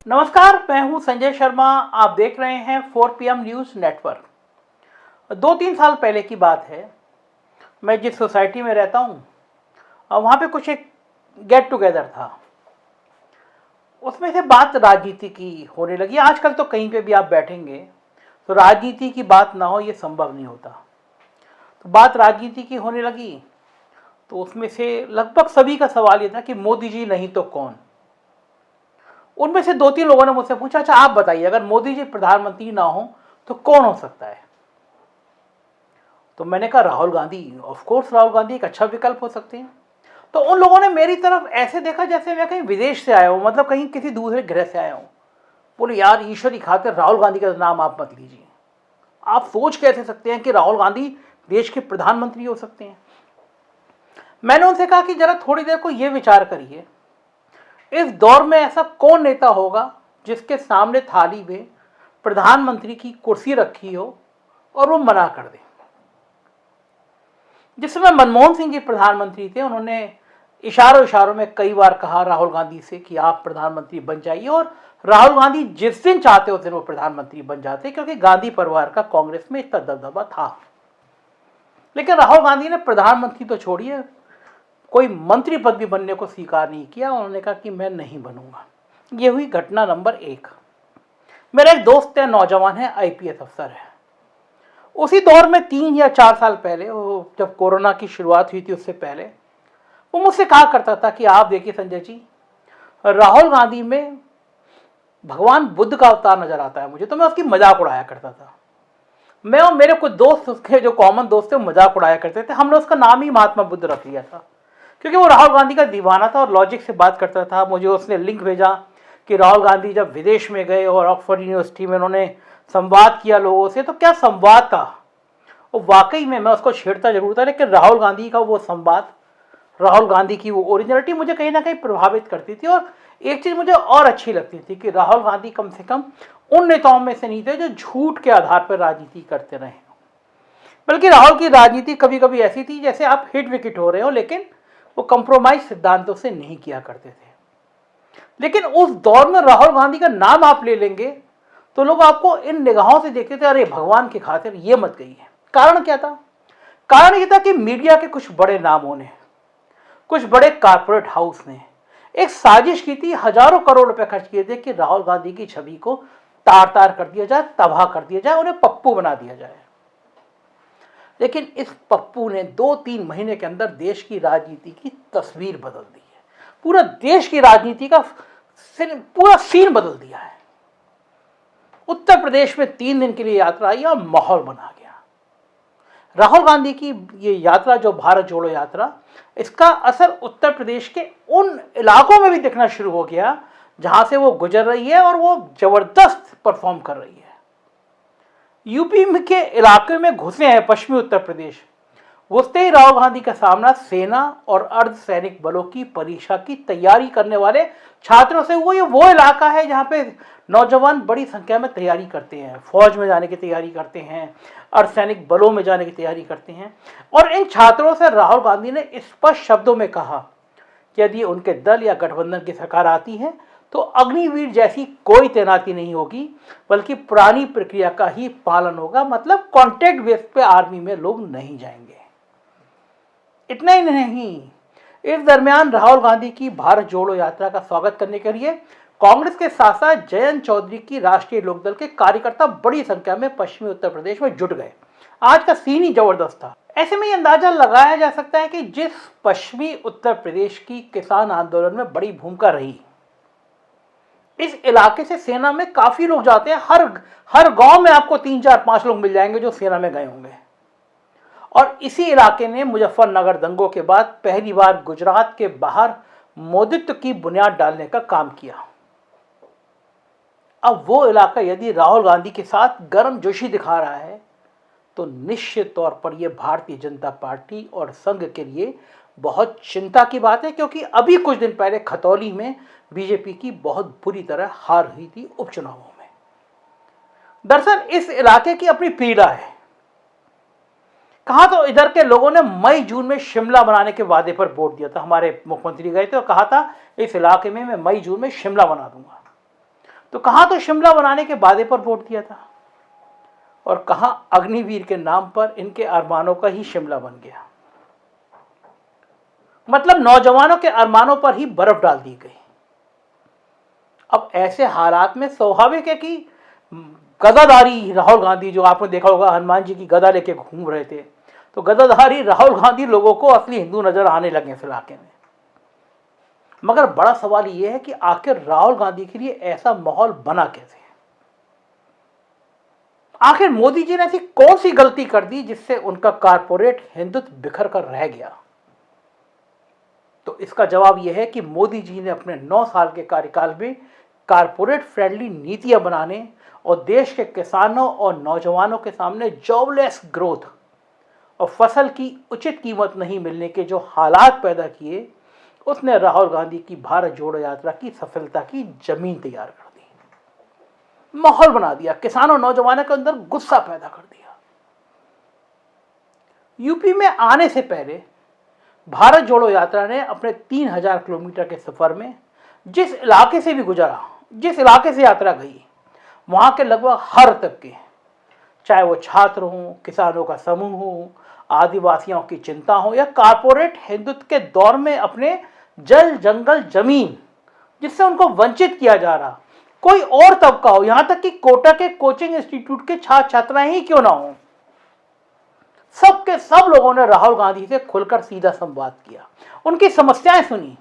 नमस्कार, मैं हूं संजय शर्मा। आप देख रहे हैं 4PM न्यूज़ नेटवर्क। 2-3 साल पहले की बात है। मैं जिस सोसाइटी में रहता हूं वहां पे कुछ एक गेट टुगेदर था। उसमें से बात राजनीति की होने लगी। आजकल तो कहीं पे भी आप बैठेंगे तो राजनीति की बात ना हो ये संभव नहीं होता। तो बात राजनीति की होने लगी तो उसमें से लगभग सभी का सवाल ये था कि मोदी जी नहीं तो कौन। उनमें से 2-3 लोगों ने मुझसे पूछा, अच्छा आप बताइए, अगर मोदी जी प्रधानमंत्री ना हो तो कौन हो सकता है। तो मैंने कहा राहुल गांधी। ऑफ कोर्स राहुल गांधी एक अच्छा विकल्प हो सकते हैं। तो उन लोगों ने मेरी तरफ ऐसे देखा जैसे मैं कहीं विदेश से आया हूं, मतलब कहीं किसी दूसरे ग्रह से आया हूं। बोले यार, ईश्वर की खातिर राहुल गांधी का नाम आप मत लीजिए। आप सोच कैसे सकते हैं कि राहुल गांधी देश के प्रधानमंत्री हो सकते हैं। मैंने उनसे कहा कि जरा थोड़ी देर को यह विचार करिए, इस दौर में ऐसा कौन नेता होगा जिसके सामने थाली में प्रधानमंत्री की कुर्सी रखी हो और वो मना कर दे। जिस समय मनमोहन सिंह जी प्रधानमंत्री थे, उन्होंने इशारों इशारों में कई बार कहा राहुल गांधी से कि आप प्रधानमंत्री बन जाइए, और राहुल गांधी जिस दिन चाहते उस दिन वो प्रधानमंत्री बन जाते, क्योंकि गांधी परिवार का कांग्रेस में इतना दबदबा था। लेकिन राहुल गांधी ने प्रधानमंत्री तो छोड़िए, कोई मंत्री पद भी बनने को स्वीकार नहीं किया। उन्होंने कहा कि मैं नहीं बनूंगा। ये हुई घटना नंबर 1। मेरा एक दोस्त है, नौजवान है, IPS अफसर है। उसी दौर में 3 या 4 साल पहले, वो जब कोरोना की शुरुआत हुई थी उससे पहले, वो मुझसे कहा करता था कि आप देखिए संजय जी, राहुल गांधी में भगवान बुद्ध का अवतार नजर आता है मुझे। तो मैं उसकी मजाक उड़ाया करता था। मैं और मेरे कुछ दोस्त, उसके जो कॉमन दोस्त थे, मजाक उड़ाया करते थे। हमने उसका नाम ही महात्मा बुद्ध रख लिया था, क्योंकि वो राहुल गांधी का दीवाना था और लॉजिक से बात करता था। मुझे उसने लिंक भेजा कि राहुल गांधी जब विदेश में गए और ऑक्सफोर्ड यूनिवर्सिटी में उन्होंने संवाद किया लोगों से, तो क्या संवाद था। वो वाकई में, मैं उसको छेड़ता जरूर था, लेकिन राहुल गांधी का वो संवाद, राहुल गांधी की वो ओरिजिनलिटी मुझे कहीं ना कहीं प्रभावित करती थी। और एक चीज़ मुझे और अच्छी लगती थी कि राहुल गांधी कम से कम उन नेताओं में से नहीं थे जो झूठ के आधार पर राजनीति करते रहे। बल्कि राहुल की राजनीति कभी कभी ऐसी थी जैसे आप हिट विकेट हो रहे हो, लेकिन वो कंप्रोमाइज सिद्धांतों से नहीं किया करते थे। लेकिन उस दौर में राहुल गांधी का नाम आप ले लेंगे तो लोग आपको इन निगाहों से देखते थे, अरे भगवान की खातिर ये मत गई है। कारण क्या था? कारण ये था कि मीडिया के कुछ बड़े नामों ने, कुछ बड़े कारपोरेट हाउस ने एक साजिश की थी, हजारों करोड़ रुपए खर्च किए थे कि राहुल गांधी की छवि को तार तार कर दिया जाए, तबाह कर दिया जाए, उन्हें पप्पू बना दिया जाए। लेकिन इस पप्पू ने 2-3 महीने के अंदर देश की राजनीति की तस्वीर बदल दी है। पूरा देश की राजनीति का पूरा सीन बदल दिया है। उत्तर प्रदेश में 3 दिन के लिए यात्रा आई और माहौल बना गया। राहुल गांधी की ये यात्रा, जो भारत जोड़ो यात्रा, इसका असर उत्तर प्रदेश के उन इलाकों में भी दिखना शुरू हो गया जहां से वो गुजर रही है, और वो जबरदस्त परफॉर्म कर रही है। यूपी के इलाके में घुसे हैं पश्चिमी उत्तर प्रदेश, घुसते ही राहुल गांधी का सामना सेना और अर्धसैनिक बलों की परीक्षा की तैयारी करने वाले छात्रों से हुआ। ये वो इलाका है जहां पे नौजवान बड़ी संख्या में तैयारी करते हैं, फौज में जाने की तैयारी करते हैं, अर्धसैनिक बलों में जाने की तैयारी करते हैं। और इन छात्रों से राहुल गांधी ने स्पष्ट शब्दों में कहा कि यदि उनके दल या गठबंधन की सरकार आती है तो अग्निवीर जैसी कोई तैनाती नहीं होगी, बल्कि पुरानी प्रक्रिया का ही पालन होगा। मतलब कॉन्ट्रैक्ट बेस पे आर्मी में लोग नहीं जाएंगे। इतना ही नहीं, इस दरमियान राहुल गांधी की भारत जोड़ो यात्रा का स्वागत करने के लिए कांग्रेस के साथ साथ जयंत चौधरी की राष्ट्रीय लोकदल के कार्यकर्ता बड़ी संख्या में पश्चिमी उत्तर प्रदेश में जुट गए। आज का सीन ही जबरदस्त था। ऐसे में यह अंदाजा लगाया जा सकता है कि जिस पश्चिमी उत्तर प्रदेश की किसान आंदोलन में बड़ी भूमिका रही, इस इलाके से सेना में काफी लोग जाते हैं। हर गांव में आपको 3-4-5 लोग मिल जाएंगे जो सेना में गए होंगे। और इसी इलाके ने मुजफ्फरनगर दंगों के बाद पहली बार गुजरात के बाहर मोदित्व की बुनियाद डालने का काम किया। अब वो इलाका यदि राहुल गांधी के साथ गर्मजोशी दिखा रहा है तो निश्चित तौर पर यह भारतीय जनता पार्टी और संघ के लिए बहुत चिंता की बात है, क्योंकि अभी कुछ दिन पहले खतौली में बीजेपी की बहुत बुरी तरह हार हुई थी उपचुनावों में। दरअसल इस इलाके की अपनी पीड़ा है। कहा तो इधर के लोगों ने मई जून में शिमला बनाने के वादे पर वोट दिया था। हमारे मुख्यमंत्री गए थे और कहा था इस इलाके में मैं मई जून में शिमला बना दूंगा। तो कहां तो शिमला बनाने के वादे पर वोट दिया था और कहां अग्निवीर के नाम पर इनके अरमानों का ही शिमला बन गया। मतलब नौजवानों के अरमानों पर ही बर्फ डाल दी गई। अब ऐसे हालात में स्वाभाविक है कि गदाधारी राहुल गांधी, जो आपने देखा होगा हनुमान जी की गदा लेके घूम रहे थे, तो गदाधारी राहुल गांधी लोगों को असली हिंदू नजर आने लगे इस इलाके में। मगर बड़ा सवाल यह है कि आखिर राहुल गांधी के लिए ऐसा माहौल बना कैसे? आखिर मोदी जी ने ऐसी कौन सी गलती कर दी जिससे उनका कारपोरेट हिंदुत्व बिखर कर रह गया? तो इसका जवाब यह है कि मोदी जी ने अपने 9 साल के कार्यकाल में कारपोरेट फ्रेंडली नीतियां बनाने और देश के किसानों और नौजवानों के सामने जॉबलेस ग्रोथ और फसल की उचित कीमत नहीं मिलने के जो हालात पैदा किए, उसने राहुल गांधी की भारत जोड़ो यात्रा की सफलता की जमीन तैयार कर दी, माहौल बना दिया, किसानों नौजवानों के अंदर गुस्सा पैदा कर दिया। यूपी में आने से पहले भारत जोड़ो यात्रा ने अपने 3000 किलोमीटर के सफर में जिस इलाके से भी गुजरा, जिस इलाके से यात्रा गई, वहां के लगभग हर तबके, चाहे वो छात्र हों, किसानों का समूह हो, आदिवासियों की चिंता हो या कारपोरेट हिंदुत्व के दौर में अपने जल जंगल जमीन जिससे उनको वंचित किया जा रहा कोई और तबका हो, यहां तक कि कोटा के कोचिंग इंस्टीट्यूट के छात्र छात्राएं ही क्यों ना हो, सबके सब लोगों ने राहुल गांधी से खुलकर सीधा संवाद किया, उनकी समस्याएं सुनी,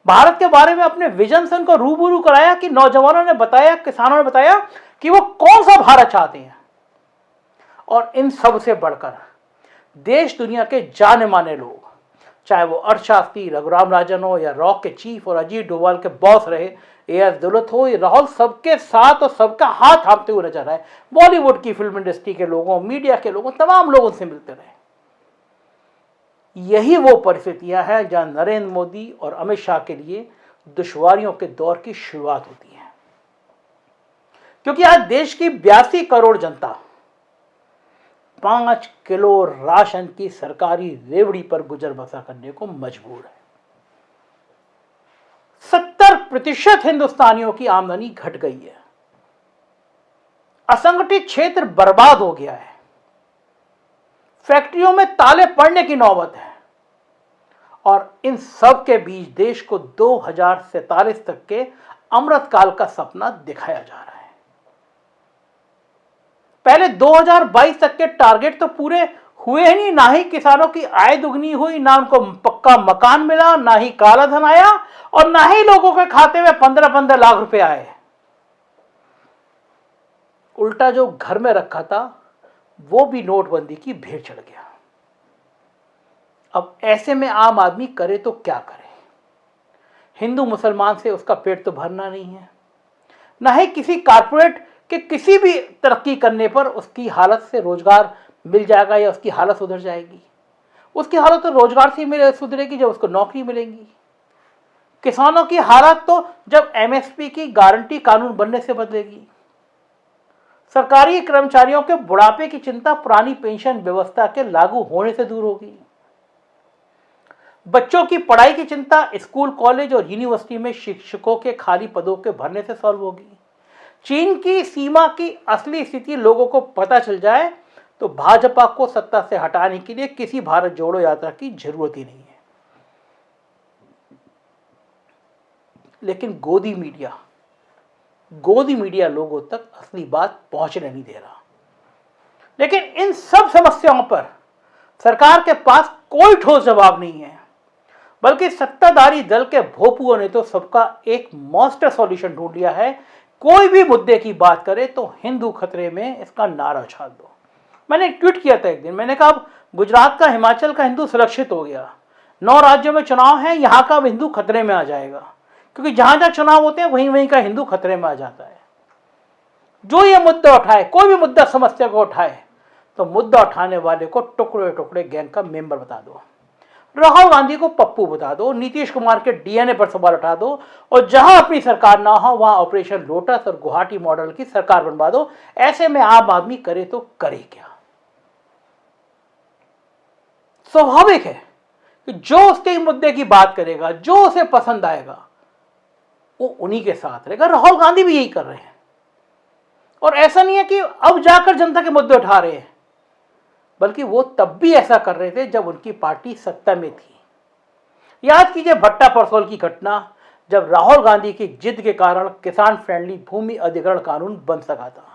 भारत के बारे में अपने विजन से उनको रूबरू कराया कि नौजवानों ने बताया, किसानों ने बताया कि वो कौन सा भारत चाहते हैं। और इन सब से बढ़कर देश दुनिया के जाने माने लोग, चाहे वो अर्थशास्त्री रघुराम राजन हो या रॉक के चीफ और अजीत डोभाल के बॉस रहे एएस दौलत हो, राहुल सबके साथ और सबका हाथ थामते हुए नजर आए। बॉलीवुड की फिल्म इंडस्ट्री के लोगों, मीडिया के लोगों, तमाम लोगों से मिलते रहे। यही वो परिस्थितियां हैं जहां नरेंद्र मोदी और अमित शाह के लिए दुश्वारियों के दौर की शुरुआत होती है, क्योंकि आज देश की 82 करोड़ जनता 5 किलो राशन की सरकारी रेवड़ी पर गुजर बसर करने को मजबूर है। 70% हिंदुस्तानियों की आमदनी घट गई है, असंगठित क्षेत्र बर्बाद हो गया है, फैक्ट्रियों में ताले पड़ने की नौबत है और इन सब के बीच देश को 2047 तक के अमृतकाल का सपना दिखाया जा रहा है। पहले 2022 तक के टारगेट तो पूरे हुए ही नहीं, ना ही किसानों की आय दुगनी हुई, ना उनको पक्का मकान मिला, ना ही काला धन आया और ना ही लोगों के खाते में 15-15 लाख रुपए आए। उल्टा जो घर में रखा था वो भी नोटबंदी की भेंट चढ़ गया। अब ऐसे में आम आदमी करे तो क्या करे? हिंदू मुसलमान से उसका पेट तो भरना नहीं है, ना ही किसी कारपोरेट के किसी भी तरक्की करने पर उसकी हालत से रोजगार मिल जाएगा या उसकी हालत सुधर जाएगी। उसकी हालत तो रोजगार से सुधरेगी जब उसको नौकरी मिलेगी। किसानों की हालत तो जब एमएसपी की गारंटी कानून बनने से बदलेगी। सरकारी कर्मचारियों के बुढ़ापे की चिंता पुरानी पेंशन व्यवस्था के लागू होने से दूर होगी। बच्चों की पढ़ाई की चिंता स्कूल, कॉलेज और यूनिवर्सिटी में शिक्षकों के खाली पदों के भरने से सॉल्व होगी। चीन की सीमा की असली स्थिति लोगों को पता चल जाए तो भाजपा को सत्ता से हटाने के लिए किसी भारत जोड़ो यात्रा की जरूरत ही नहीं है। लेकिन गोदी मीडिया लोगों तक असली बात पहुंचने नहीं दे रहा। लेकिन इन सब समस्याओं पर सरकार के पास कोई ठोस जवाब नहीं है, बल्कि सत्ताधारी दल के भोपुओं ने तो सबका एक मास्टर सॉल्यूशन ढूंढ लिया है। कोई भी मुद्दे की बात करे तो हिंदू खतरे में इसका नारा छाप दो। मैंने एक ट्वीट किया था एक दिन, मैंने कहा गुजरात का, हिमाचल का हिंदू सुरक्षित हो गया, 9 राज्यों में चुनाव है, यहां का हिंदू खतरे में आ जाएगा, क्योंकि जहां जहां चुनाव होते हैं वहीं का हिंदू खतरे में आ जाता है। जो ये मुद्दा उठाए, कोई भी मुद्दा समस्या को उठाए, तो मुद्दा उठाने वाले को टुकड़े टुकड़े गैंग का मेंबर बता दो, राहुल गांधी को पप्पू बता दो, नीतीश कुमार के डीएनए पर सवाल उठा दो और जहां अपनी सरकार ना हो वहां ऑपरेशन लोटस और गुवाहाटी मॉडल की सरकार बनवा दो। ऐसे में आम आदमी करे तो करे क्या? स्वाभाविक है कि जो उसके मुद्दे की बात करेगा, जो उसे पसंद आएगा, वो उन्हीं के साथ रहेगा। राहुल गांधी भी यही कर रहे हैं। और ऐसा नहीं है कि अब जाकर जनता के मुद्दे उठा रहे हैं, बल्कि वो तब भी ऐसा कर रहे थे जब उनकी पार्टी सत्ता में थी। याद कीजिए भट्टा परसोल की घटना, जब राहुल गांधी की जिद के कारण किसान फ्रेंडली भूमि अधिग्रहण कानून बन सका था।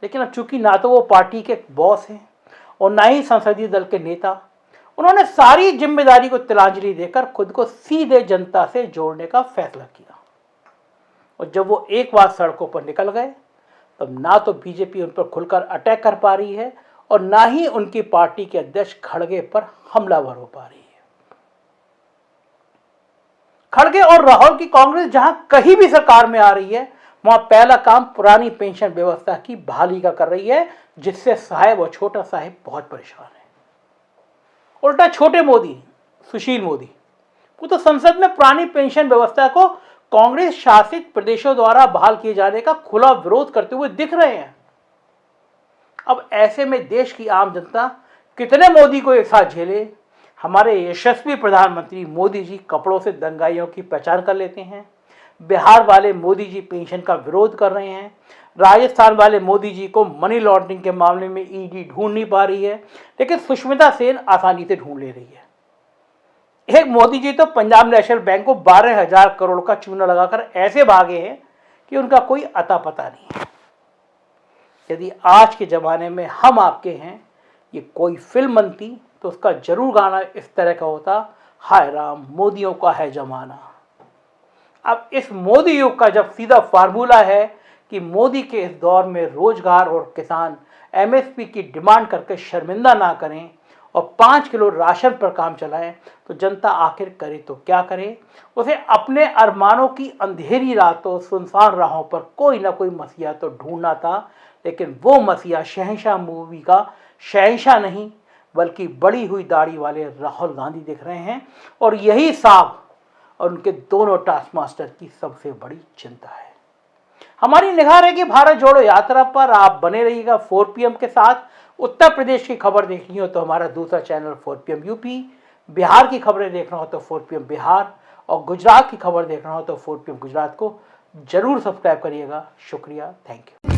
लेकिन अब चूंकि ना तो वो पार्टी के बॉस हैं और ना ही संसदीय दल के नेता, उन्होंने सारी जिम्मेदारी को तिलांजलि देकर खुद को सीधे जनता से जोड़ने का फैसला किया। और जब वो एक बार सड़कों पर निकल गए, तब ना तो बीजेपी उन पर खुलकर अटैक कर पा रही है और ना ही उनकी पार्टी के अध्यक्ष खड़गे पर हमलावर हो पा रही है। खड़गे और राहुल की कांग्रेस जहां कहीं भी सरकार में आ रही है, वहां पहला काम पुरानी पेंशन व्यवस्था की बहाली का कर रही है, जिससे साहेब और छोटा साहेब बहुत परेशान है। उल्टा छोटे मोदी, सुशील मोदी, वो तो संसद में पुरानी पेंशन व्यवस्था को कांग्रेस शासित प्रदेशों द्वारा बहाल किए जाने का खुला विरोध करते हुए दिख रहे हैं। अब ऐसे में देश की आम जनता कितने मोदी को एक साथ झेले। हमारे यशस्वी प्रधानमंत्री मोदी जी कपड़ों से दंगाइयों की पहचान कर लेते हैं। बिहार वाले मोदी जी पेंशन का विरोध कर रहे हैं। राजस्थान वाले मोदी जी को मनी लॉन्ड्रिंग के मामले में ईडी ढूंढ नहीं पा रही है, लेकिन सुष्मिता सेन आसानी से ढूंढ ले रही है। एक मोदी जी तो पंजाब नेशनल बैंक को 12,000 करोड़ का चूना लगाकर ऐसे भागे हैं कि उनका कोई अता पता नहीं है। यदि आज के जमाने में हम आपके हैं, ये कोई फिल्म बनती तो उसका जरूर गाना इस तरह का होता, हाय राम मोदियों का है जमाना। अब इस मोदी युग का जब सीधा फार्मूला है कि मोदी के इस दौर में रोजगार और किसान एमएसपी की डिमांड करके शर्मिंदा ना करें और 5 किलो राशन पर काम चलाएं, तो जनता आखिर करे तो क्या करे। उसे अपने अरमानों की अंधेरी रातों सुनसान राहों पर कोई ना कोई मसीहा तो ढूंढना था, लेकिन वो मसीहा शहंशाह मूवी का शहंशाह नहीं, बल्कि बड़ी हुई दाढ़ी वाले राहुल गांधी दिख रहे हैं। और यही साहब और उनके दोनों टास्क मास्टर की सबसे बड़ी चिंता है। हमारी निगाह रहेगी भारत जोड़ो यात्रा पर। आप बने रहिएगा 4 PM के साथ। उत्तर प्रदेश की खबर देखनी हो तो हमारा दूसरा चैनल 4 PM यूपी, बिहार की खबरें देखना हो तो 4 PM बिहार, और गुजरात की खबर देखना हो तो 4 PM गुजरात को जरूर सब्सक्राइब करिएगा। शुक्रिया, थैंक यू।